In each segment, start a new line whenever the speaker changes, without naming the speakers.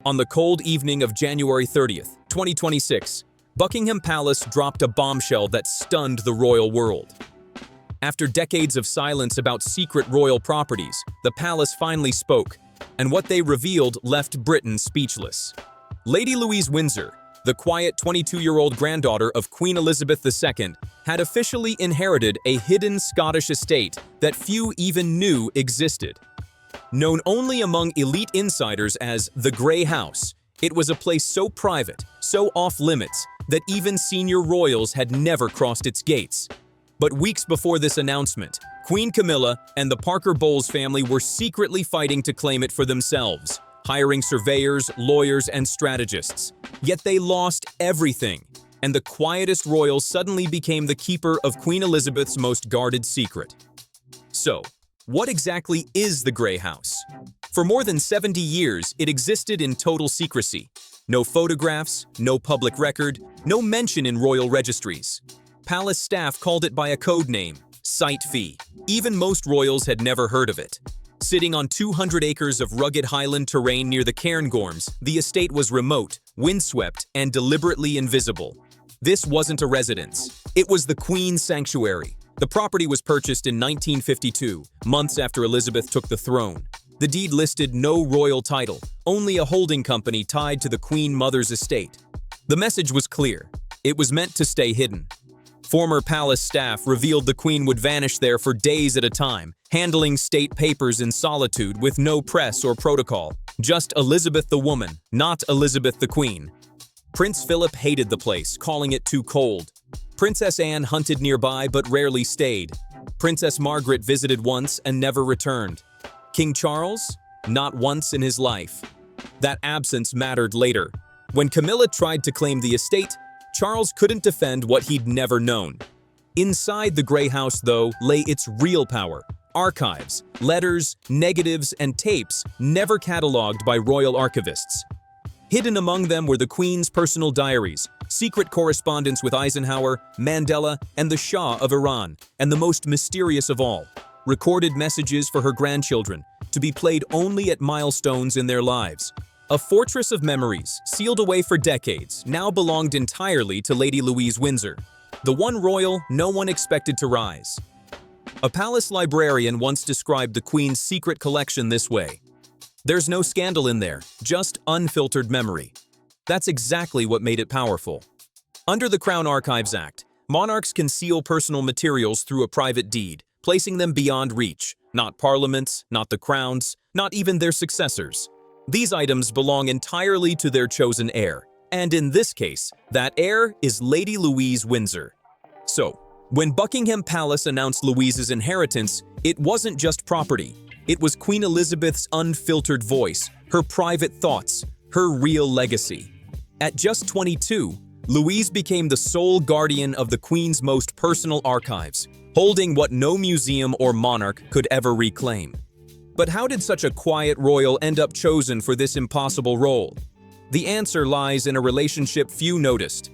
On the cold evening of January 30th, 2026, Buckingham Palace dropped a bombshell that stunned the royal world. After decades of silence about secret royal properties, the palace finally spoke, and what they revealed left Britain speechless. Lady Louise Windsor, the quiet 22-year-old granddaughter of Queen Elizabeth II, had officially inherited a hidden Scottish estate that few even knew existed. Known only among elite insiders as the Grey House, it was a place so private, so off-limits, that even senior royals had never crossed its gates. But weeks before this announcement, Queen Camilla and the Parker Bowles family were secretly fighting to claim it for themselves, hiring surveyors, lawyers, and strategists. Yet they lost everything, and the quietest royal suddenly became the keeper of Queen Elizabeth's most guarded secret. So, what exactly is the Grey House? For more than 70 years, it existed in total secrecy. No photographs, no public record, no mention in royal registries. Palace staff called it by a code name, Site Fee. Even most royals had never heard of it. Sitting on 200 acres of rugged highland terrain near the Cairngorms, the estate was remote, windswept, and deliberately invisible. This wasn't a residence. It was the Queen's sanctuary. The property was purchased in 1952, months after Elizabeth took the throne. The deed listed no royal title, only a holding company tied to the Queen Mother's estate. The message was clear. It was meant to stay hidden. Former palace staff revealed the Queen would vanish there for days at a time, handling state papers in solitude with no press or protocol. Just Elizabeth the woman, not Elizabeth the Queen. Prince Philip hated the place, calling it too cold. Princess Anne hunted nearby but rarely stayed. Princess Margaret visited once and never returned. King Charles? Not once in his life. That absence mattered later. When Camilla tried to claim the estate, Charles couldn't defend what he'd never known. Inside the Grey House, though, lay its real power. Archives, letters, negatives, and tapes never catalogued by royal archivists. Hidden among them were the Queen's personal diaries, secret correspondence with Eisenhower, Mandela, and the Shah of Iran, and the most mysterious of all, recorded messages for her grandchildren, to be played only at milestones in their lives. A fortress of memories, sealed away for decades, now belonged entirely to Lady Louise Windsor, the one royal no one expected to rise. A palace librarian once described the Queen's secret collection this way: "There's no scandal in there, just unfiltered memory." That's exactly what made it powerful. Under the Crown Archives Act, monarchs can seal personal materials through a private deed, placing them beyond reach. Not parliaments, not the crowns, not even their successors. These items belong entirely to their chosen heir, and in this case, that heir is Lady Louise Windsor. So, when Buckingham Palace announced Louise's inheritance, it wasn't just property. It was Queen Elizabeth's unfiltered voice, her private thoughts, her real legacy. At just 22, Louise became the sole guardian of the Queen's most personal archives, holding what no museum or monarch could ever reclaim. But how did such a quiet royal end up chosen for this impossible role? The answer lies in a relationship few noticed.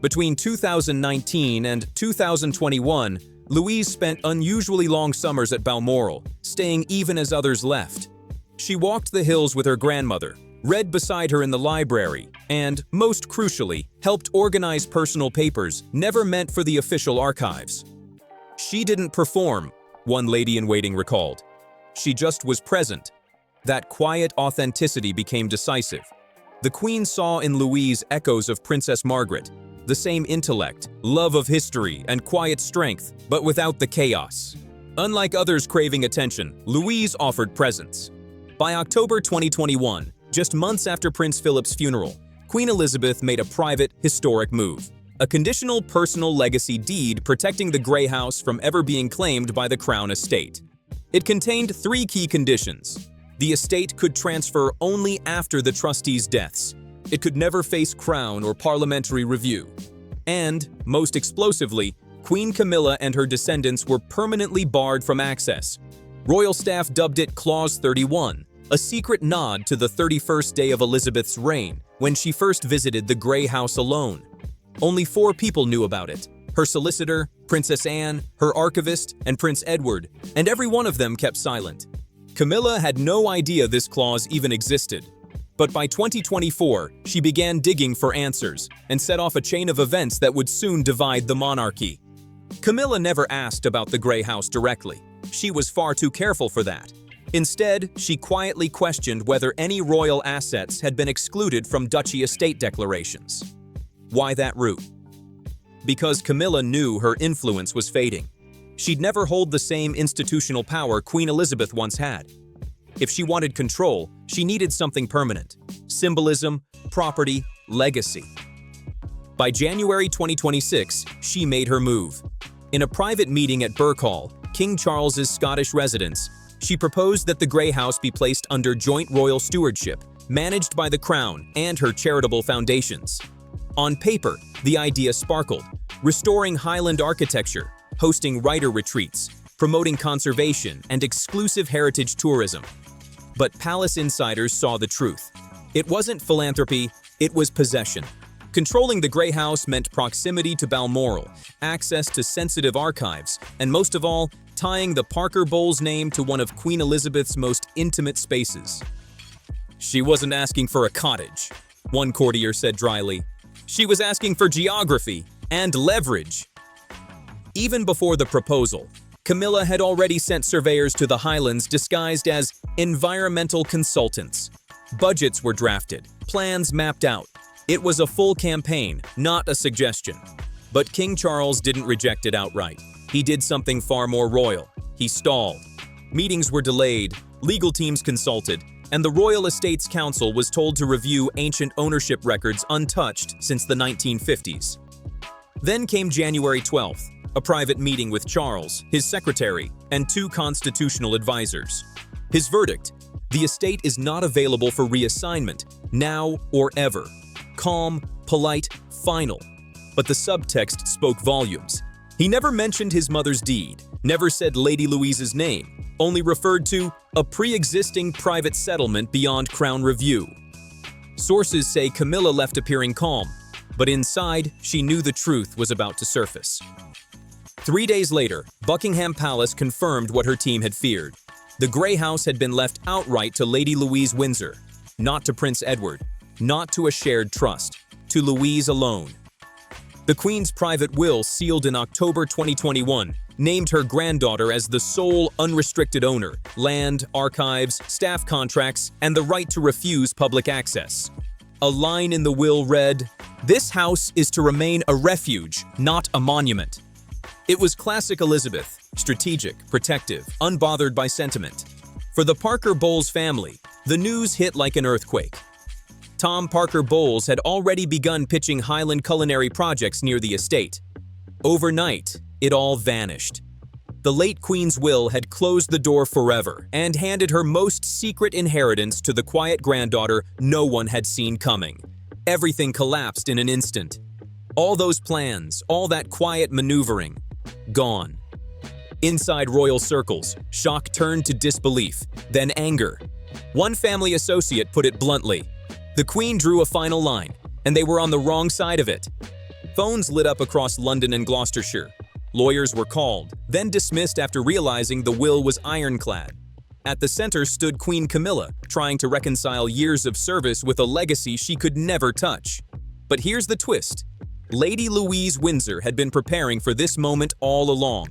Between 2019 and 2021, Louise spent unusually long summers at Balmoral, staying even as others left. She walked the hills with her grandmother, read beside her in the library, and, most crucially, helped organize personal papers never meant for the official archives. She didn't perform, one lady-in-waiting recalled. She just was present. That quiet authenticity became decisive. The Queen saw in Louise echoes of Princess Margaret, the same intellect, love of history, and quiet strength, but without the chaos. Unlike others craving attention, Louise offered presence. By October 2021, just months after Prince Philip's funeral, Queen Elizabeth made a private, historic move. A conditional personal legacy deed protecting the Grey House from ever being claimed by the Crown estate. It contained 3 key conditions. The estate could transfer only after the trustees' deaths. It could never face Crown or parliamentary review. And, most explosively, Queen Camilla and her descendants were permanently barred from access. Royal staff dubbed it Clause 31, a secret nod to the 31st day of Elizabeth's reign, when she first visited the Grey House alone. Only 4 people knew about it: her solicitor, Princess Anne, her archivist, and Prince Edward, and every one of them kept silent. Camilla had no idea this clause even existed. But by 2024, she began digging for answers and set off a chain of events that would soon divide the monarchy. Camilla never asked about the Grey House directly. She was far too careful for that. Instead, she quietly questioned whether any royal assets had been excluded from duchy estate declarations. Why that route? Because Camilla knew her influence was fading. She'd never hold the same institutional power Queen Elizabeth once had. If she wanted control, she needed something permanent: symbolism, property, legacy. By January 2026, she made her move. In a private meeting at Burke Hall, King Charles's Scottish residence, she proposed that the Grey House be placed under joint royal stewardship, managed by the Crown and her charitable foundations. On paper, the idea sparkled: restoring Highland architecture, hosting writer retreats, promoting conservation and exclusive heritage tourism. But palace insiders saw the truth. It wasn't philanthropy, it was possession. Controlling the Grey House meant proximity to Balmoral, access to sensitive archives, and most of all, tying the Parker Bowles name to one of Queen Elizabeth's most intimate spaces. She wasn't asking for a cottage, one courtier said dryly. She was asking for geography and leverage. Even before the proposal, Camilla had already sent surveyors to the Highlands disguised as environmental consultants. Budgets were drafted, plans mapped out. It was a full campaign, not a suggestion. But King Charles didn't reject it outright. He did something far more royal. He stalled. Meetings were delayed, legal teams consulted, and the Royal Estates Council was told to review ancient ownership records untouched since the 1950s. Then came January 12th, a private meeting with Charles, his secretary, and 2 constitutional advisors. His verdict: the estate is not available for reassignment, now or ever. Calm, polite, final. But the subtext spoke volumes. He never mentioned his mother's deed, never said Lady Louise's name, only referred to a pre-existing private settlement beyond Crown review. Sources say Camilla left appearing calm, but inside, she knew the truth was about to surface. 3 days later, Buckingham Palace confirmed what her team had feared. The Grey House had been left outright to Lady Louise Windsor, not to Prince Edward, not to a shared trust, to Louise alone. The Queen's private will, sealed in October 2021, named her granddaughter as the sole unrestricted owner: land, archives, staff contracts, and the right to refuse public access. A line in the will read, "This house is to remain a refuge, not a monument." It was classic Elizabeth: strategic, protective, unbothered by sentiment. For the Parker Bowles family, the news hit like an earthquake. Tom Parker Bowles had already begun pitching Highland culinary projects near the estate. Overnight, it all vanished. The late Queen's will had closed the door forever and handed her most secret inheritance to the quiet granddaughter no one had seen coming. Everything collapsed in an instant. All those plans, all that quiet maneuvering, gone. Inside royal circles, shock turned to disbelief, then anger. One family associate put it bluntly: the Queen drew a final line, and they were on the wrong side of it. Phones lit up across London and Gloucestershire. Lawyers were called, then dismissed after realizing the will was ironclad. At the center stood Queen Camilla, trying to reconcile years of service with a legacy she could never touch. But here's the twist: Lady Louise Windsor had been preparing for this moment all along.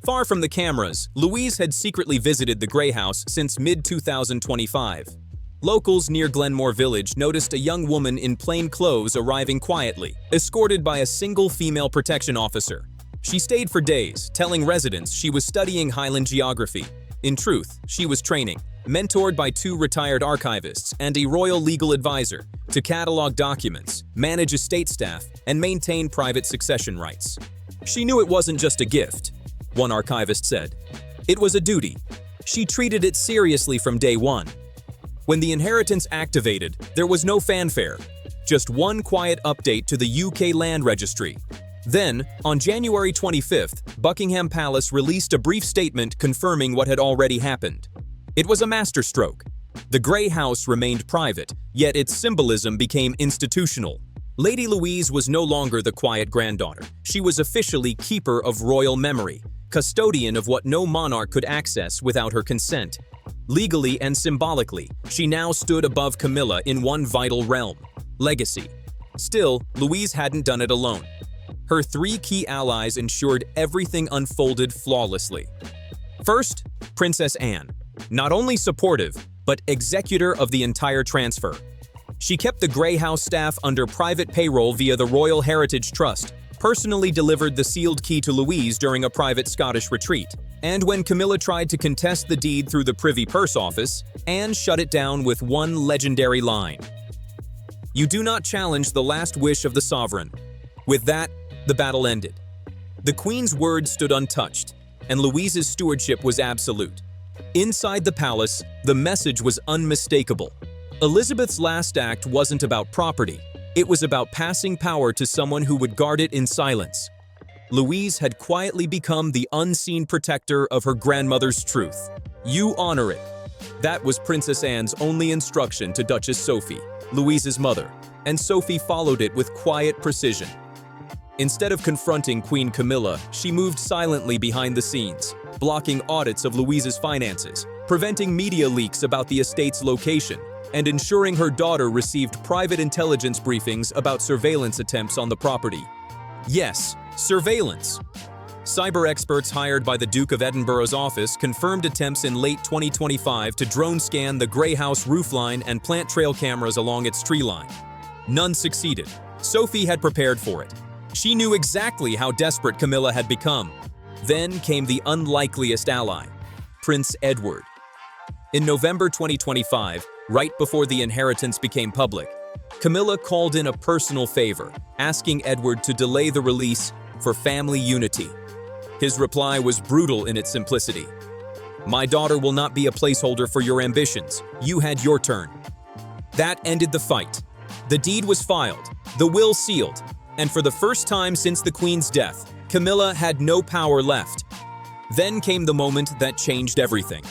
Far from the cameras, Louise had secretly visited the Grey House since mid-2025. Locals near Glenmore Village noticed a young woman in plain clothes arriving quietly, escorted by a single female protection officer. She stayed for days, telling residents she was studying Highland geography. In truth, she was training, mentored by 2 retired archivists and a royal legal advisor, to catalog documents, manage estate staff, and maintain private succession rights. She knew it wasn't just a gift, one archivist said. It was a duty. She treated it seriously from day one. When the inheritance activated, there was no fanfare, just one quiet update to the UK Land Registry. Then, on January 25th, Buckingham Palace released a brief statement confirming what had already happened. It was a masterstroke. The Grey House remained private, yet its symbolism became institutional. Lady Louise was no longer the quiet granddaughter. She was officially keeper of royal memory, custodian of what no monarch could access without her consent. Legally and symbolically, she now stood above Camilla in one vital realm: legacy. Still, Louise hadn't done it alone. Her three key allies ensured everything unfolded flawlessly. First, Princess Anne. Not only supportive, but executor of the entire transfer. She kept the Grey House staff under private payroll via the Royal Heritage Trust, personally delivered the sealed key to Louise during a private Scottish retreat, and when Camilla tried to contest the deed through the Privy Purse office, Anne shut it down with one legendary line: "You do not challenge the last wish of the sovereign." With that, the battle ended. The Queen's word stood untouched, and Louise's stewardship was absolute. Inside the palace, the message was unmistakable. Elizabeth's last act wasn't about property. It was about passing power to someone who would guard it in silence. Louise had quietly become the unseen protector of her grandmother's truth. You honor it. That was Princess Anne's only instruction to Duchess Sophie, Louise's mother, and Sophie followed it with quiet precision. Instead of confronting Queen Camilla, she moved silently behind the scenes, blocking audits of Louise's finances, preventing media leaks about the estate's location, and ensuring her daughter received private intelligence briefings about surveillance attempts on the property. Yes, surveillance. Cyber experts hired by the Duke of Edinburgh's office confirmed attempts in late 2025 to drone scan the Grey House roofline and plant trail cameras along its tree line. None succeeded. Sophie had prepared for it. She knew exactly how desperate Camilla had become. Then came the unlikeliest ally, Prince Edward. In November 2025, right before the inheritance became public, Camilla called in a personal favor, asking Edward to delay the release for family unity. His reply was brutal in its simplicity. "My daughter will not be a placeholder for your ambitions. You had your turn." That ended the fight. The deed was filed, the will sealed, and for the first time since the Queen's death, Camilla had no power left. Then came the moment that changed everything.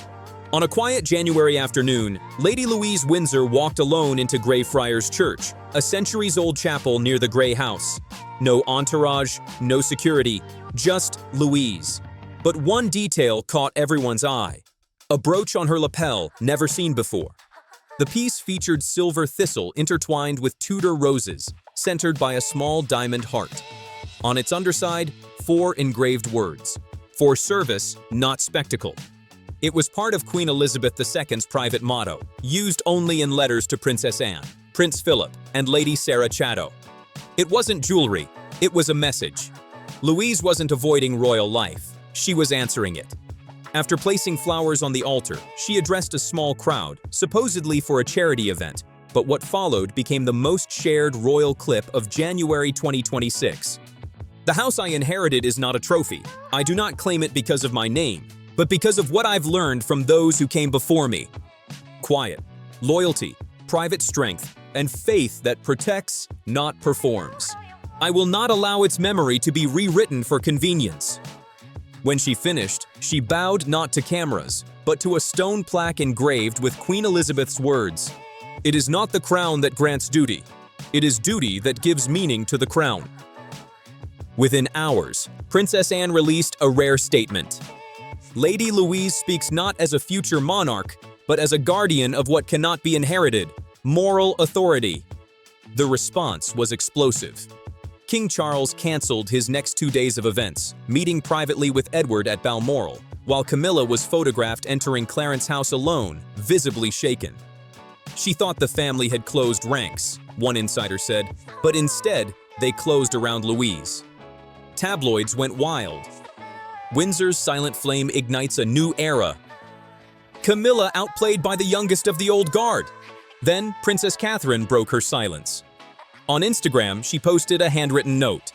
On a quiet January afternoon, Lady Louise Windsor walked alone into Greyfriars Church, a centuries-old chapel near the Grey House. No entourage, no security, just Louise. But one detail caught everyone's eye: a brooch on her lapel never seen before. The piece featured silver thistle intertwined with Tudor roses, centered by a small diamond heart. On its underside, 4 engraved words: "For service, not spectacle." It was part of Queen Elizabeth II's private motto, used only in letters to Princess Anne, Prince Philip, and Lady Sarah Chatto. It wasn't jewelry, it was a message. Louise wasn't avoiding royal life, she was answering it. After placing flowers on the altar, she addressed a small crowd, supposedly for a charity event, but what followed became the most shared royal clip of January 2026. "The house I inherited is not a trophy. I do not claim it because of my name, but because of what I've learned from those who came before me. Quiet, loyalty, private strength, and faith that protects, not performs. I will not allow its memory to be rewritten for convenience." When she finished, she bowed not to cameras, but to a stone plaque engraved with Queen Elizabeth's words: "It is not the crown that grants duty. It is duty that gives meaning to the crown." Within hours, Princess Anne released a rare statement. "Lady Louise speaks not as a future monarch, but as a guardian of what cannot be inherited, moral authority." The response was explosive. King Charles canceled his next 2 days of events, meeting privately with Edward at Balmoral, while Camilla was photographed entering Clarence House alone, visibly shaken. She thought the family had closed ranks, one insider said, but instead, they closed around Louise. Tabloids went wild. Windsor's silent flame ignites a new era. Camilla outplayed by the youngest of the old guard. Then Princess Catherine broke her silence. On Instagram, she posted a handwritten note.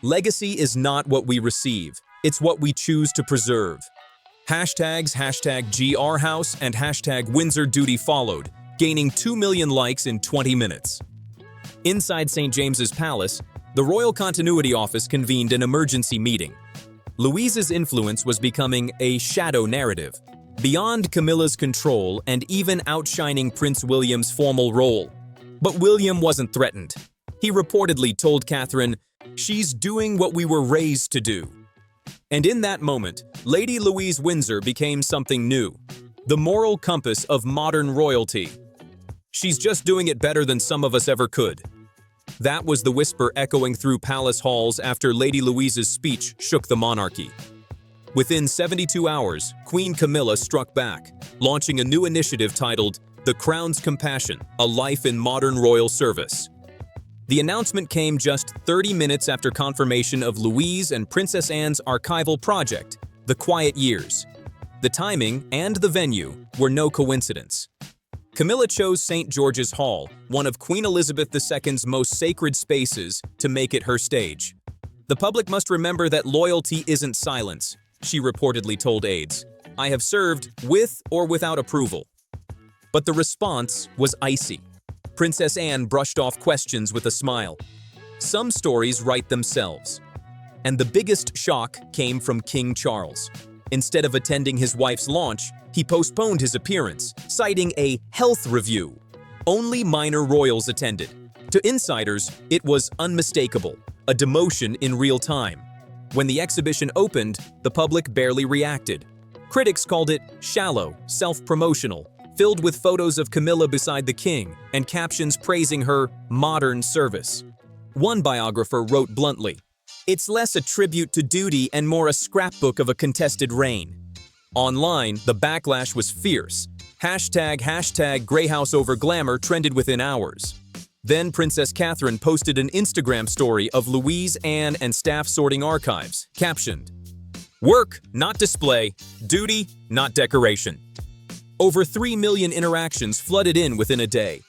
"Legacy is not what we receive, it's what we choose to preserve." Hashtags #GRHouse and #WindsorDuty followed, gaining 2 million likes in 20 minutes. Inside St. James's Palace, the Royal Continuity Office convened an emergency meeting. Louise's influence was becoming a shadow narrative, beyond Camilla's control and even outshining Prince William's formal role. But William wasn't threatened. He reportedly told Catherine, "She's doing what we were raised to do." And in that moment, Lady Louise Windsor became something new. The moral compass of modern royalty. She's just doing it better than some of us ever could. That was the whisper echoing through palace halls after Lady Louise's speech shook the monarchy. Within 72 hours, Queen Camilla struck back, launching a new initiative titled The Crown's Compassion, A Life in Modern Royal Service. The announcement came just 30 minutes after confirmation of Louise and Princess Anne's archival project, The Quiet Years. The timing and the venue were no coincidence. Camilla chose St. George's Hall, one of Queen Elizabeth II's most sacred spaces, to make it her stage. "The public must remember that loyalty isn't silence," she reportedly told aides. "I have served with or without approval." But the response was icy. Princess Anne brushed off questions with a smile. Some stories write themselves. And the biggest shock came from King Charles. Instead of attending his wife's launch, he postponed his appearance, citing a health review. Only minor royals attended. To insiders, it was unmistakable, a demotion in real time. When the exhibition opened, the public barely reacted. Critics called it shallow, self-promotional, filled with photos of Camilla beside the king and captions praising her modern service. One biographer wrote bluntly, "It's less a tribute to duty and more a scrapbook of a contested reign." Online, the backlash was fierce. Hashtag Grey House over glamour trended within hours. Then Princess Catherine posted an Instagram story of Louise, Anne, and staff sorting archives, captioned, "Work, not display. Duty, not decoration." Over 3 million interactions flooded in within a day.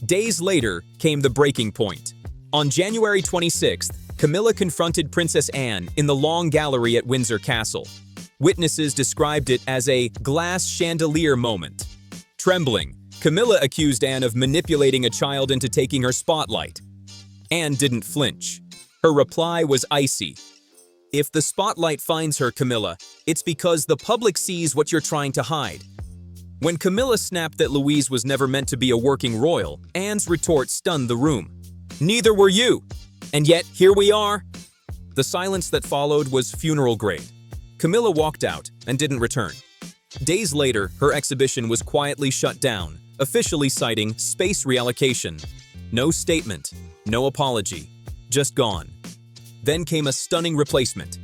Days later came the breaking point. On January 26th, Camilla confronted Princess Anne in the Long Gallery at Windsor Castle. Witnesses described it as a glass chandelier moment. Trembling, Camilla accused Anne of manipulating a child into taking her spotlight. Anne didn't flinch. Her reply was icy. "If the spotlight finds her, Camilla, it's because the public sees what you're trying to hide." When Camilla snapped that Louise was never meant to be a working royal, Anne's retort stunned the room. "Neither were you. And yet, here we are." The silence that followed was funeral grade. Camilla walked out and didn't return. Days later, her exhibition was quietly shut down, officially citing space reallocation. No statement, no apology, just gone. Then came a stunning replacement.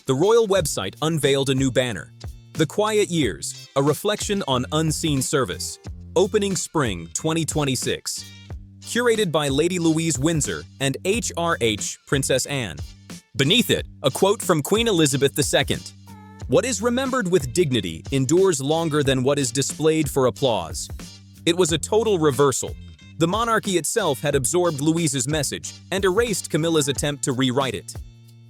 The royal website unveiled a new banner. The Quiet Years, a reflection on unseen service. Opening spring 2026. Curated by Lady Louise Windsor and HRH Princess Anne. Beneath it, a quote from Queen Elizabeth II. "What is remembered with dignity endures longer than what is displayed for applause." It was a total reversal. The monarchy itself had absorbed Louise's message and erased Camilla's attempt to rewrite it.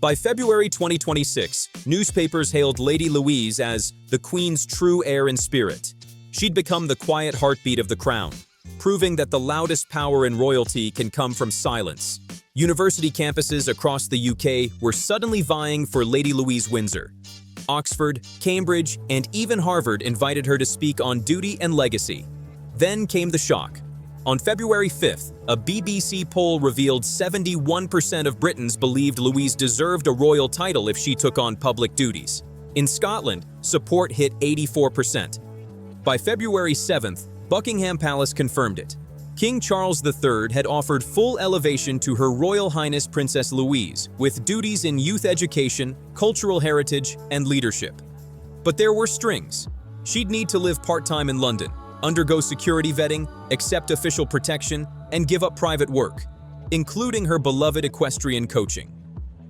By February 2026, newspapers hailed Lady Louise as the Queen's true heir in spirit. She'd become the quiet heartbeat of the crown, proving that the loudest power in royalty can come from silence. University campuses across the UK were suddenly vying for Lady Louise Windsor. Oxford, Cambridge, and even Harvard invited her to speak on duty and legacy. Then came the shock. On February 5th, a BBC poll revealed 71% of Britons believed Louise deserved a royal title if she took on public duties. In Scotland, support hit 84%. By February 7th, Buckingham Palace confirmed it. King Charles III had offered full elevation to Her Royal Highness Princess Louise, with duties in youth education, cultural heritage, and leadership. But there were strings. She'd need to live part-time in London, undergo security vetting, accept official protection, and give up private work, including her beloved equestrian coaching.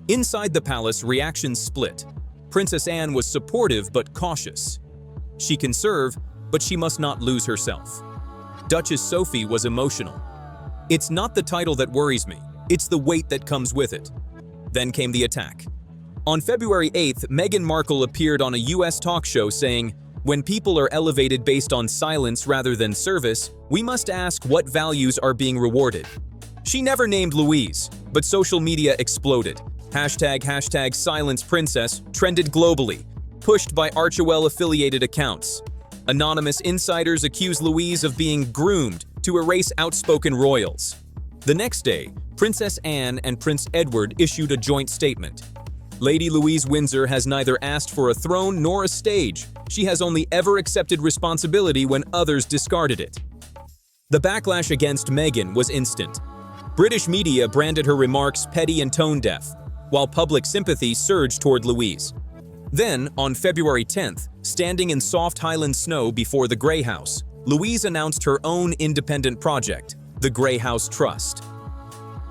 Inside the palace, reactions split. Princess Anne was supportive but cautious. She can serve, but she must not lose herself. Duchess Sophie was emotional. "It's not the title that worries me, it's the weight that comes with it." Then came the attack. On February 8th, Meghan Markle appeared on a US talk show saying, "When people are elevated based on silence rather than service, we must ask what values are being rewarded." She never named Louise, but social media exploded. Hashtag Silence Princess trended globally, pushed by Archewell-affiliated accounts. Anonymous insiders accused Louise of being groomed to erase outspoken royals. The next day, Princess Anne and Prince Edward issued a joint statement. Lady Louise Windsor has neither asked for a throne nor a stage. She has only ever accepted responsibility when others discarded it. The backlash against Meghan was instant. British media branded her remarks petty and tone-deaf, while public sympathy surged toward Louise. Then, on February 10th, standing in soft Highland snow before the Grey House, Louise announced her own independent project, the Grey House Trust.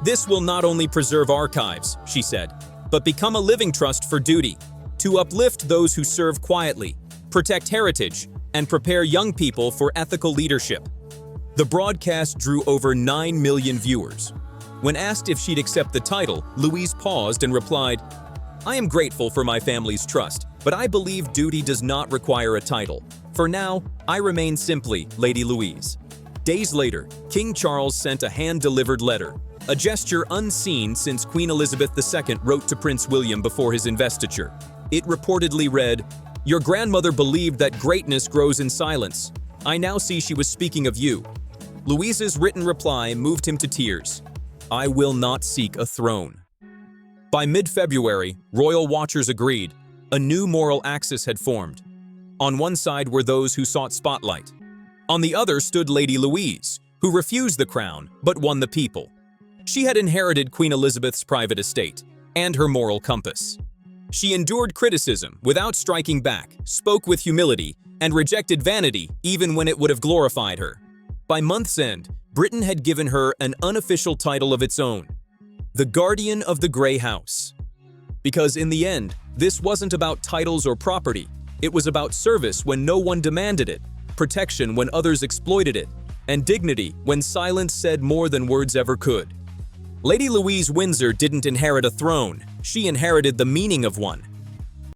"This will not only preserve archives," she said, "but become a living trust for duty, to uplift those who serve quietly, protect heritage, and prepare young people for ethical leadership." The broadcast drew over 9 million viewers. When asked if she'd accept the title, Louise paused and replied, "I am grateful for my family's trust, but I believe duty does not require a title. For now, I remain simply Lady Louise." Days later, King Charles sent a hand-delivered letter, a gesture unseen since Queen Elizabeth II wrote to Prince William before his investiture. It reportedly read, "Your grandmother believed that greatness grows in silence. I now see she was speaking of you." Louise's written reply moved him to tears. "I will not seek a throne." By mid-February, royal watchers agreed. A new moral axis had formed. On one side were those who sought spotlight. On the other stood Lady Louise, who refused the crown but won the people. She had inherited Queen Elizabeth's private estate and her moral compass. She endured criticism without striking back, spoke with humility, and rejected vanity even when it would have glorified her. By month's end, Britain had given her an unofficial title of its own, the Guardian of the Grey House. Because in the end, this wasn't about titles or property. It was about service when no one demanded it, protection when others exploited it, and dignity when silence said more than words ever could. Lady Louise Windsor didn't inherit a throne. She inherited the meaning of one.